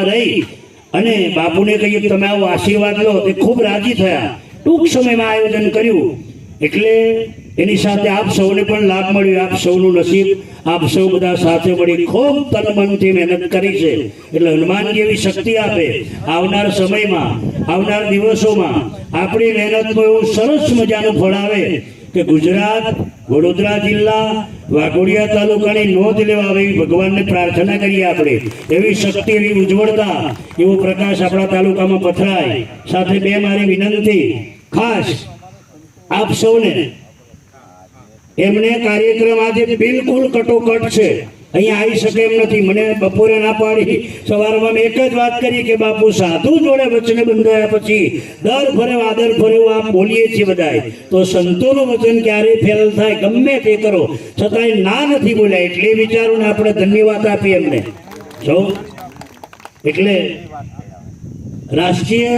રહી અને બાપુને કહ્યું તમે આવો આશીર્વાદ લો. તે ખૂબ રાજી થયા. ટૂંક સમયમાં આયોજન કર્યું એટલે એની સાથે આપ સૌને પણ લાભ મળ્યો. આપ સૌનું નસીબ આપ સૌ બધા સાથે મળી ખૂબ તન મનથી મહેનત કરી છે. એટલે હનુમાનજી એવી શક્તિ આપે આવનાર સમયમાં આવનાર દિવસોમાં આપણી મહેનતનું એવું સરસ મજાનું ફળ આવે કે ગુજરાત વડોદરા જિલ્લા વાઘોડિયા તાલુકાની નોંધ લેવા એવી ભગવાનને પ્રાર્થના કરીએ આપણે. એવી શક્તિ એવી ઉજ્જવળતા એવો પ્રકાશ આપણા તાલુકામાં પથરાય. સાથે બે મારી વિનંતી ખાસ આપ સૌને એમને કાર્યક્રમ આજે બિલકુલ કટોકટ છે, અહીંયા આવી શકે એમ નથી. મને બપોરે ના પાડી, સવારમાં મેં એક જ વાત કરી કે બાપુ સાધુ જોડે વચને બંધાયા પછી દર ફરે વાદર ફરે આપ બોલીએ છીએ બધાય, તો સંતોનું વચન ક્યારે ફેલ થાય ગમે તે કરો છતાંય ના નથી બોલ્યા. એટલે વિચારોને આપણે ધન્યવાદ આપીએ એમને. જો એટલે રાષ્ટ્રીય